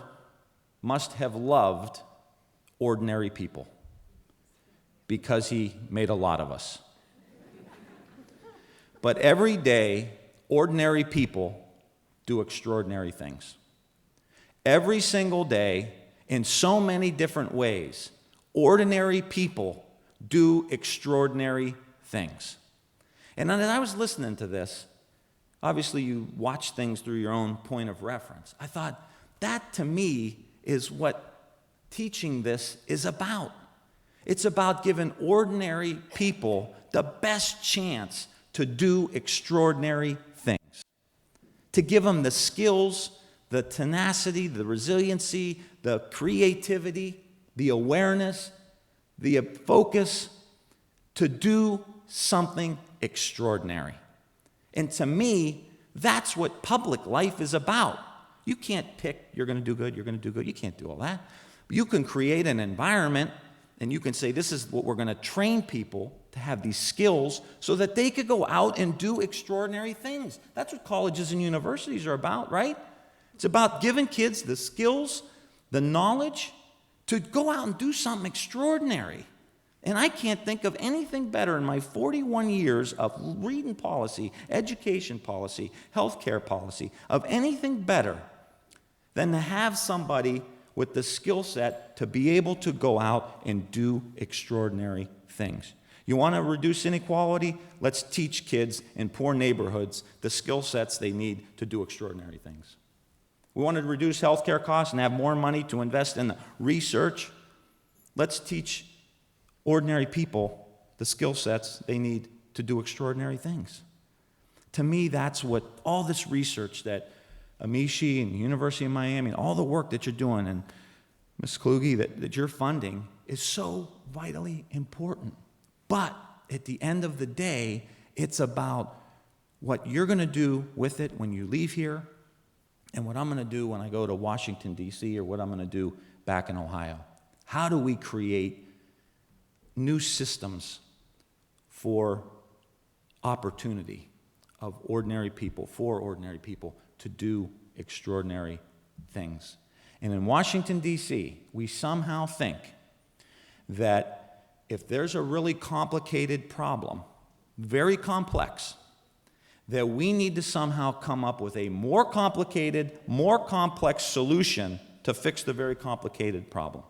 must have loved ordinary people because he made a lot of us. But every day, ordinary people do extraordinary things. every single day in so many different ways. Ordinary people do extraordinary things. And as I was listening to this, obviously you watch things through your own point of reference. I thought, that to me is what teaching this is about. It's about giving ordinary people the best chance to do extraordinary things. To give them the skills, the tenacity, the resiliency, the creativity, the awareness, the focus to do something extraordinary. And to me, that's what public life is about. You can't pick, you're going to do good, you're going to do good. You can't do all that. But you can create an environment and you can say, this is what we're going to train people to have these skills so that they could go out and do extraordinary things. That's what colleges and universities are about, right? It's about giving kids the skills, the knowledge to go out and do something extraordinary. And I can't think of anything better in my 41 years of reading policy, education policy, healthcare policy, of anything better than to have somebody with the skill set to be able to go out and do extraordinary things. You want to reduce inequality? Let's teach kids in poor neighborhoods the skill sets they need to do extraordinary things. We want to reduce healthcare costs and have more money to invest in the research. Let's teach ordinary people the skill sets they need to do extraordinary things. To me, that's what all this research that Amishi and the University of Miami and all the work that you're doing, and Ms. Kluge, that you're funding, is so vitally important. But at the end of the day, it's about what you're going to do with it when you leave here and what I'm going to do when I go to Washington, D.C., or what I'm going to do back in Ohio. How do we create new systems for opportunity of ordinary people, for ordinary people, to do extraordinary things? And in Washington, D.C., we somehow think that if there's a really complicated problem, very complex, that we need to somehow come up with a more complicated, more complex solution to fix the very complicated problem.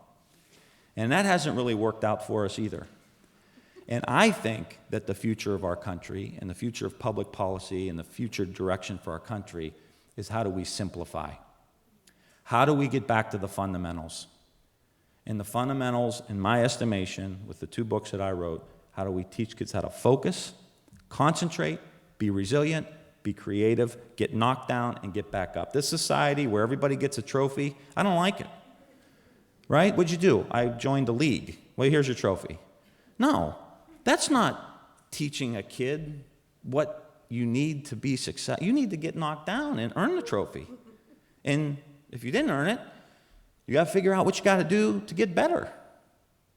And that hasn't really worked out for us either. And I think that the future of our country and the future of public policy and the future direction for our country is, how do we simplify? How do we get back to the fundamentals? And the fundamentals, in my estimation, with the 2 books that I wrote, how do we teach kids how to focus, concentrate, be resilient, be creative, get knocked down, and get back up. This society where everybody gets a trophy, I don't like it. Right? What'd you do? I joined a league. Well, here's your trophy. No, that's not teaching a kid what you need to be successful. You need to get knocked down and earn the trophy. And if you didn't earn it, you got to figure out what you got to do to get better.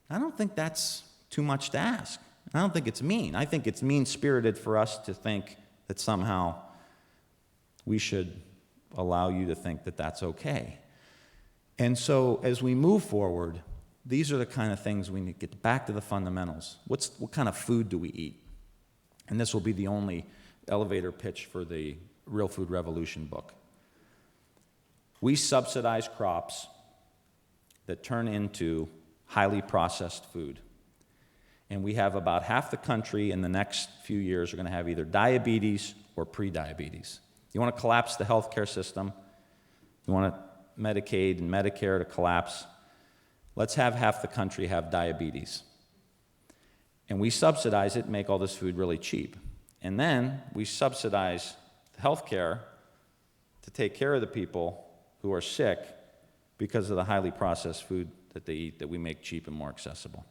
I don't think that's too much to ask. I don't think it's mean. I think it's mean-spirited for us to think that somehow we should allow you to think that that's okay. And so as we move forward, these are the kind of things we need to get back to the fundamentals. What kind of food do we eat? And this will be the only elevator pitch for the Real Food Revolution book. We subsidize crops that turn into highly processed food. And we have about half the country in the next few years are going to have either diabetes or pre-diabetes. You want to collapse the healthcare system. You want Medicaid and Medicare to collapse. Let's have half the country have diabetes. And we subsidize it and make all this food really cheap. And then we subsidize the healthcare to take care of the people who are sick because of the highly processed food that they eat that we make cheap and more accessible.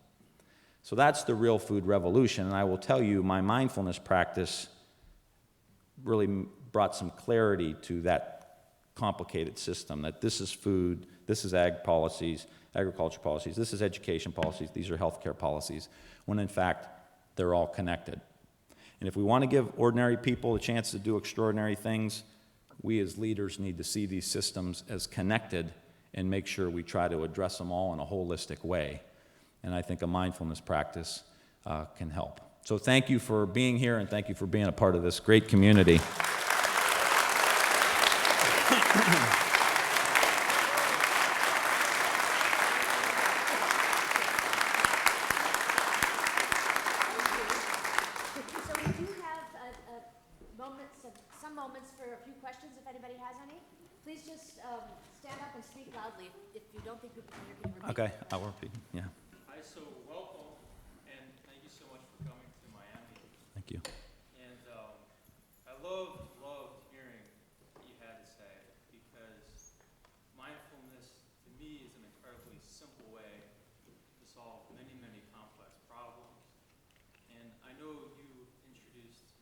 So that's the Real Food Revolution, and I will tell you, my mindfulness practice really brought some clarity to that complicated system, that this is food, this is agriculture policies, this is education policies, these are healthcare policies, when in fact, they're all connected. And if we want to give ordinary people a chance to do extraordinary things, we as leaders need to see these systems as connected and make sure we try to address them all in a holistic way. And I think a mindfulness practice can help. So thank you for being here, and thank you for being a part of this great community. stand up and speak loudly if you don't think people can hear you. Okay, I'll repeat. Yeah, Hi, so welcome, and thank you so much for coming to Miami. thank you. And I loved hearing what you had to say, because mindfulness, to me, is an incredibly simple way to solve many, many complex problems. And I know you introduced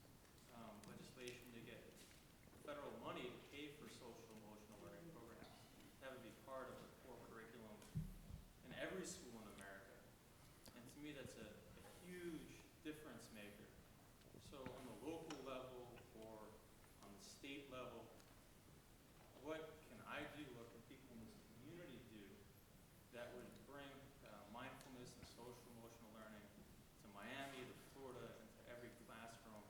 legislation to get federal money to pay for social emotional learning programs. That would be part of the core curriculum in every school in America. And to me, that's a huge difference maker. So on the local level or on the state level, what can I do, what can people in this community do that would bring mindfulness and social emotional learning to Miami, to Florida, and to every classroom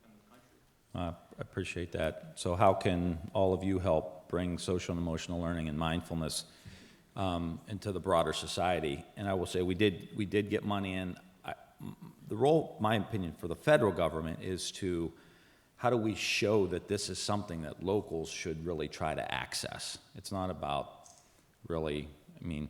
in the country? I appreciate that. So how can all of you help bring social and emotional learning and mindfulness into the broader society? And I will say we did get money in. The role, my opinion, for the federal government is to, how do we show that this is something that locals should really try to access? It's not about really, I mean,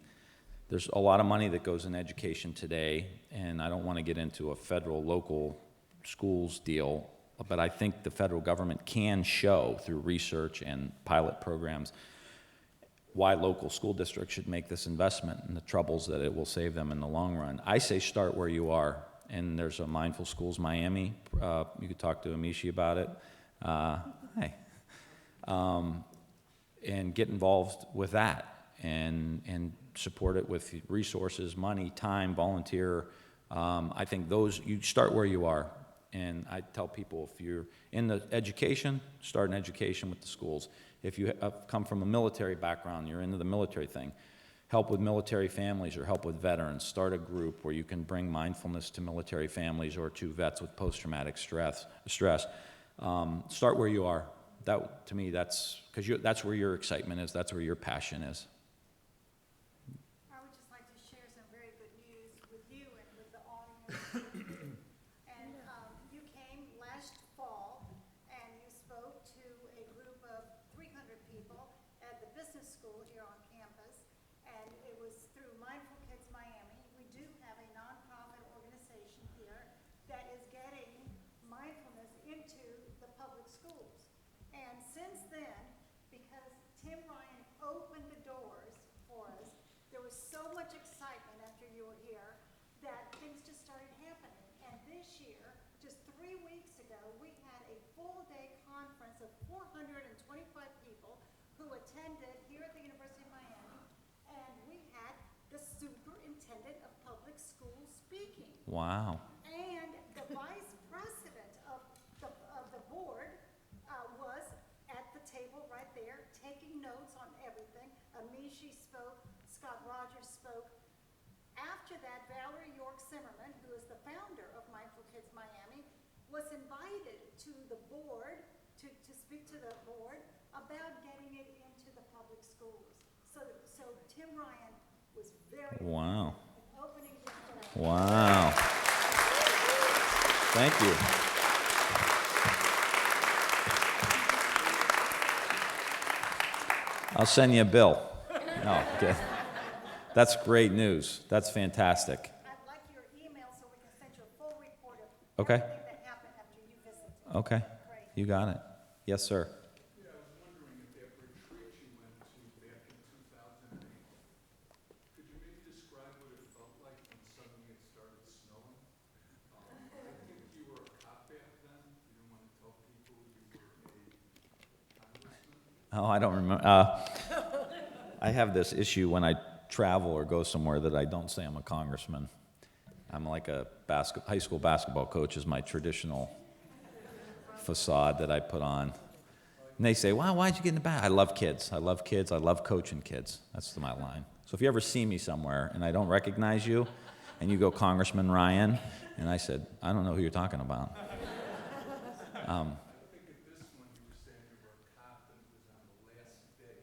there's a lot of money that goes in education today, and I don't want to get into a federal local schools deal, but I think the federal government can show through research and pilot programs why local school districts should make this investment and the troubles that it will save them in the long run. I say start where you are, and there's a Mindful Schools Miami. You could talk to Amishi about it. Hi. And get involved with that and support it with resources, money, time, volunteer. I think you start where you are. And I tell people, if you're in the education, start in education with the schools. If you have come from a military background, you're into the military thing, help with military families or help with veterans. Start a group where you can bring mindfulness to military families or to vets with post-traumatic stress. Start where you are. That, to me, that's where your excitement is. That's where your passion is. I would just like to share some very good news with you and with the audience. And you came last fall and you spoke to a group of 300 people at the business school here on campus. And it was through Mindful Kids Miami. We do have a nonprofit organization here that is getting mindfulness into the public schools. And since then, because Tim Ryan opened the doors for us, there was so much excitement after you were here that things just started happening. And this year, just 3 weeks ago, we had a full-day conference of 425 people who attended here at the University of Miami, and we had the superintendent of public schools speaking. Wow. And the vice president of the board was at the table right there, taking notes on everything. Amishi spoke, Scott Rogers spoke. After that, Valerie York Zimmerman, who is the founder of Mindful Kids Miami, was invited to the board, to speak to the board about getting it into the public schools. So Tim Ryan was very Wow. in opening this door. Wow. Thank you. I'll send you a bill. No, okay. That's great news. That's fantastic. I'd like your email so we can send you a full report of Okay. everything that happened after you visited. Okay. Great. You got it. Yes, sir. Yeah, I was wondering if that retreat you went to back in 2008, could you maybe describe what it felt like when suddenly it started snowing? I think you were a cop back then. You didn't want to tell people you were a congressman. Oh, I don't remember. I have this issue when I travel or go somewhere that I don't say I'm a congressman. I'm like a high school basketball coach is my traditional facade that I put on. And they say, "Wow, why'd you get in the back?" I love kids. I love kids. I love coaching kids. That's my line. So if you ever see me somewhere and I don't recognize you, and you go, "Congressman Ryan," and I said, "I don't know who you're talking about." I think at this one you were saying you were a cop and it was on the last day.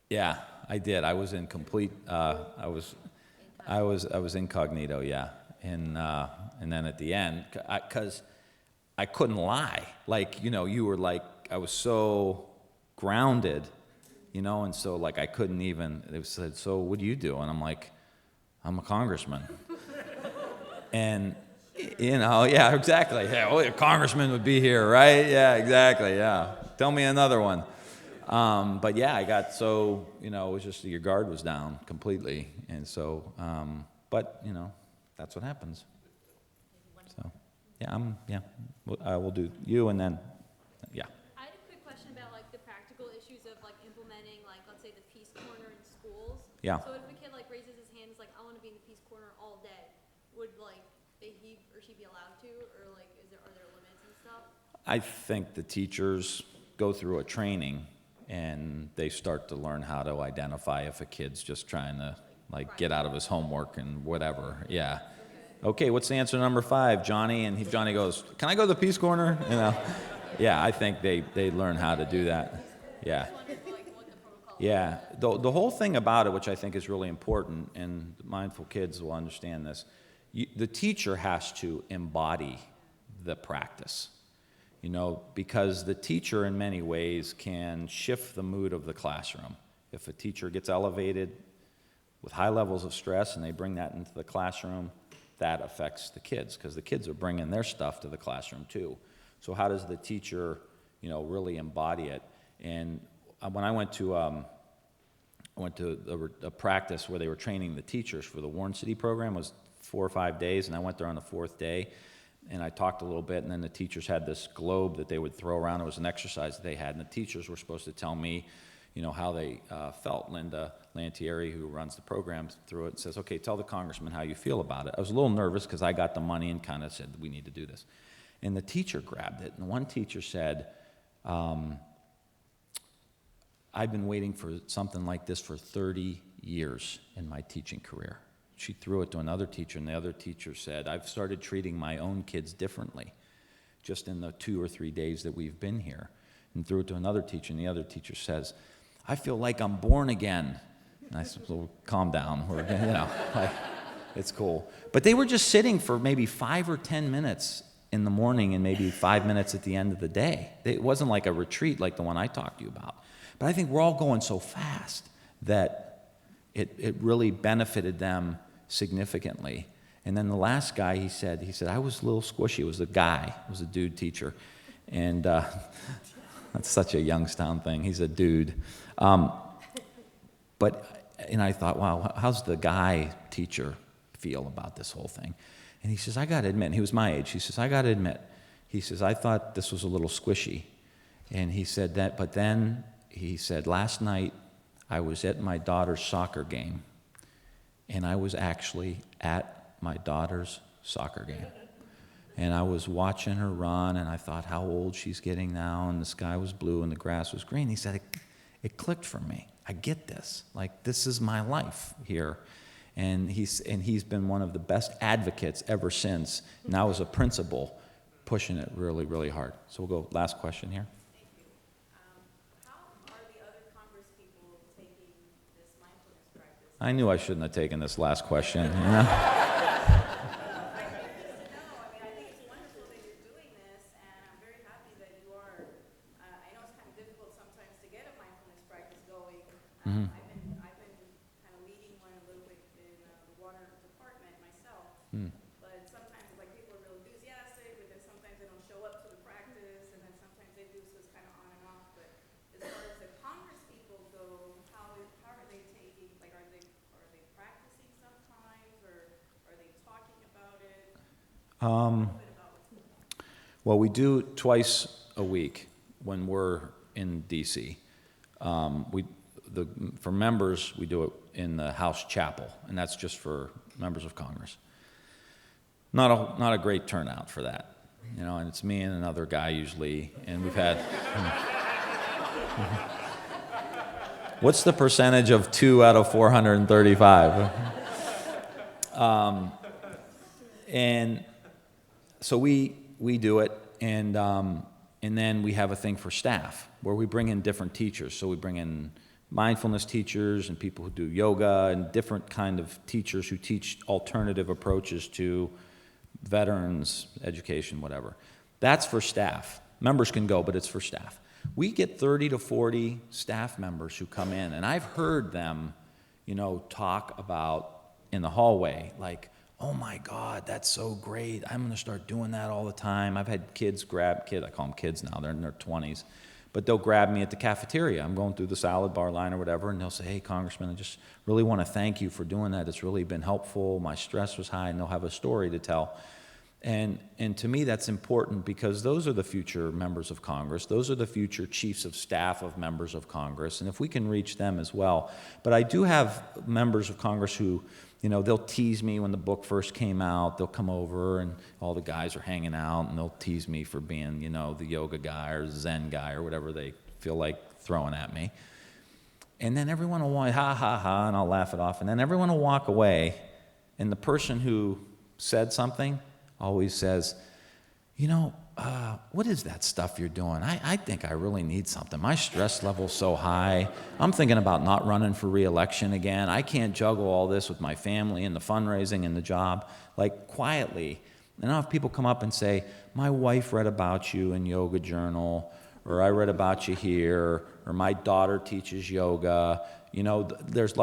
Yeah, I did. I was in complete. I was incognito. Yeah, and then at the end, because I couldn't lie. Like, you were like, I was so grounded you know, and so like I couldn't even, they said, so what do you do? And I'm like, I'm a congressman. And, you know, yeah, exactly. Yeah, well, a congressman would be here, right? Yeah, exactly, yeah. Tell me another one. But yeah, I got so, you know, it was just your guard was down completely. And so, but, you know, that's what happens. So, yeah, I will do you and then, yeah. I had a quick question about like the practical issues of like implementing like let's say the peace corner in schools. Yeah. So if a kid like raises his hand, is like I want to be in the peace corner all day, would like he or she be allowed to, or like are there limits and stuff? I think the teachers go through a training and they start to learn how to identify if a kid's just trying to like get out of his homework and whatever. Yeah. Okay, what's the answer number 5, Johnny? And Johnny goes, can I go to the peace corner? You know. Yeah, I think they learn how to do that. Yeah. Yeah. The whole thing about it, which I think is really important, and mindful kids will understand this, the teacher has to embody the practice. You know, because the teacher in many ways can shift the mood of the classroom. If a teacher gets elevated with high levels of stress and they bring that into the classroom, that affects the kids because the kids are bringing their stuff to the classroom too. So how does the teacher, you know, really embody it? And when I went to a practice where they were training the teachers for the Warren City program, it was 4 or 5 days, and I went there on the 4th day. And I talked a little bit, and then the teachers had this globe that they would throw around. It was an exercise that they had, and the teachers were supposed to tell me, you know, how they felt. Linda Lantieri, who runs the program, threw it and says, okay, tell the congressman how you feel about it. I was a little nervous because I got the money and kind of said, we need to do this. And the teacher grabbed it, and one teacher said, I've been waiting for something like this for 30 years in my teaching career. She threw it to another teacher, and the other teacher said, I've started treating my own kids differently just in the 2 or 3 days that we've been here. And threw it to another teacher, and the other teacher says, I feel like I'm born again. And I said, well, calm down. We're, you know, like, it's cool. But they were just sitting for maybe 5 or 10 minutes in the morning and maybe 5 minutes at the end of the day. It wasn't like a retreat like the one I talked to you about. But I think we're all going so fast that it really benefited them significantly. And then the last guy, he said, I was a little squishy. It was a guy. It was a dude teacher. And that's such a Youngstown thing. He's a dude. And I thought, wow, how's the guy teacher feel about this whole thing? And he says, I got to admit, and he was my age. He says, I got to admit, he says, I thought this was a little squishy. And he said that, but then he said, last night I was at my daughter's soccer game. And I was actually at my daughter's soccer game. And I was watching her run, and I thought how old she's getting now, and the sky was blue and the grass was green. He said, it clicked for me. I get this. Like, this is my life here. And he's been one of the best advocates ever since. Now as a principal, pushing it really, really hard. So we'll go last question here. Thank you. How are the other Congress people taking this mindfulness practice? I knew I shouldn't have taken this last question. You know? Mm-hmm. I've been kind of leading one a little bit in the water department myself. Mm. But sometimes like people are real enthusiastic, but then sometimes they don't show up to the practice, and then sometimes they do, so it's kind of on and off. But as far as the Congress people go, how are they taking? Like, are they practicing sometimes, or are they talking about it? Well, we do twice a week when we're in D.C. For members, we do it in the House Chapel, and that's just for members of Congress. Not a great turnout for that, you know. And it's me and another guy usually, and we've had. What's the percentage of 2 out of 435? And so we do it, and then we have a thing for staff where we bring in different teachers. So we bring in mindfulness teachers and people who do yoga and different kind of teachers who teach alternative approaches to veterans, education, whatever. That's for staff. Members can go, but it's for staff. We get 30 to 40 staff members who come in, and I've heard them, talk about in the hallway, like, oh my God, that's so great. I'm going to start doing that all the time. I've had kids, I call them kids now, they're in their 20s, but they'll grab me at the cafeteria. I'm going through the salad bar line or whatever, and they'll say, hey, Congressman, I just really want to thank you for doing that. It's really been helpful. My stress was high, and they'll have a story to tell. And to me, that's important because those are the future members of Congress. Those are the future chiefs of staff of members of Congress. And if we can reach them as well. But I do have members of Congress who, they'll tease me when the book first came out. They'll come over and all the guys are hanging out and they'll tease me for being, the yoga guy or Zen guy or whatever they feel like throwing at me. And then everyone will want, ha, ha, ha, and I'll laugh it off. And then everyone will walk away, and the person who said something always says, what is that stuff you're doing? I think I really need something. My stress level's so high. I'm thinking about not running for re-election again. I can't juggle all this with my family and the fundraising and the job, like quietly. And I'll have people come up and say, my wife read about you in Yoga Journal, or I read about you here, or my daughter teaches yoga. There's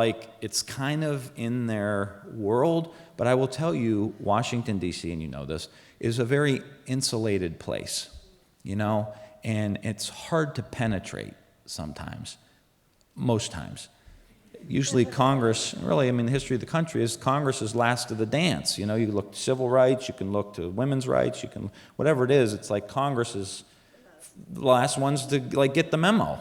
it's kind of in their world, but I will tell you, Washington, D.C., and you know this, is a very insulated place, and it's hard to penetrate sometimes, most times. Usually Congress, really, the history of the country is Congress is last to the dance. You look to civil rights, you can look to women's rights, you can, whatever it is, it's like Congress is the last ones to get the memo,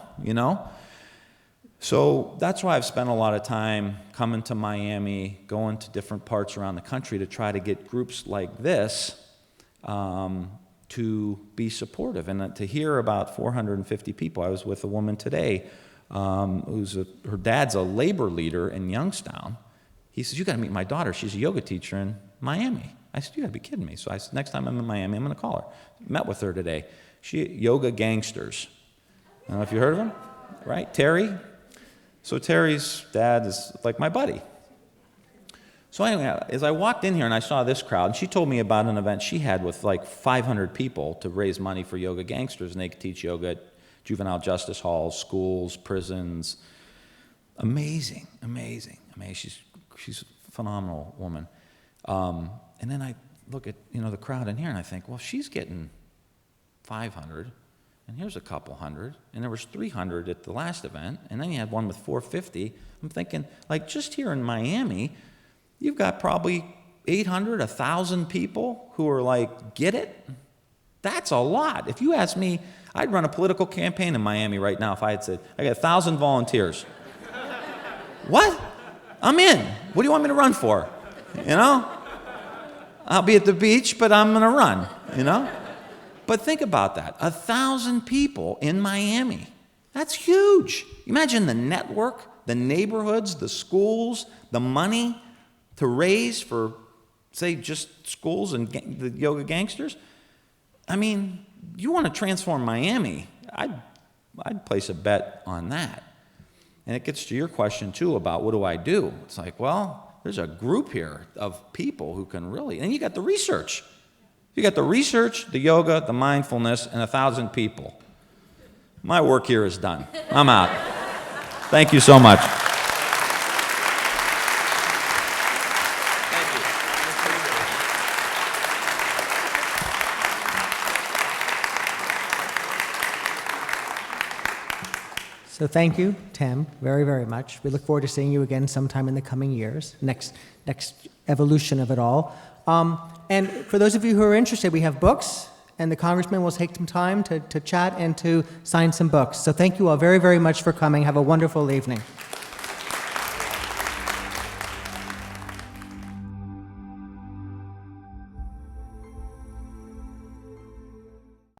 So that's why I've spent a lot of time coming to Miami, going to different parts around the country to try to get groups like this to be supportive and to hear about 450 people. I was with a woman today her dad's a labor leader in Youngstown. He says, you got to meet my daughter. She's a yoga teacher in Miami. I said, you got to be kidding me. So I said, next time I'm in Miami, I'm going to call her. Met with her today. Yoga Gangsters. I don't know if you heard of them, right? Terry. So Terry's dad is like my buddy. So anyway, as I walked in here and I saw this crowd, and she told me about an event she had with 500 people to raise money for Yoga Gangsters, and they could teach yoga at juvenile justice halls, schools, prisons. Amazing. She's a phenomenal woman. And then I look at the crowd in here and I think, well, she's getting 500. And here's a couple hundred, and there was 300 at the last event, and then you had one with 450. I'm thinking, just here in Miami, you've got probably 800, 1,000 people who are get it? That's a lot. If you ask me, I'd run a political campaign in Miami right now if I had said, I got 1,000 volunteers. What? I'm in. What do you want me to run for? I'll be at the beach, but I'm going to run, But think about that, 1,000 people in Miami. That's huge. Imagine the network, the neighborhoods, the schools, the money to raise for, say, just schools and the yoga gangsters. You want to transform Miami, I'd place a bet on that. And it gets to your question, too, about what do I do? It's there's a group here of people who can really, and you got the research. You got the research, the yoga, the mindfulness, and 1,000 people. My work here is done. I'm out. Thank you so much. So thank you, Tim, very, very much. We look forward to seeing you again sometime in the coming years, next evolution of it all. And for those of you who are interested, we have books, and the Congressman will take some time to chat and to sign some books. So thank you all very, very much for coming. Have a wonderful evening.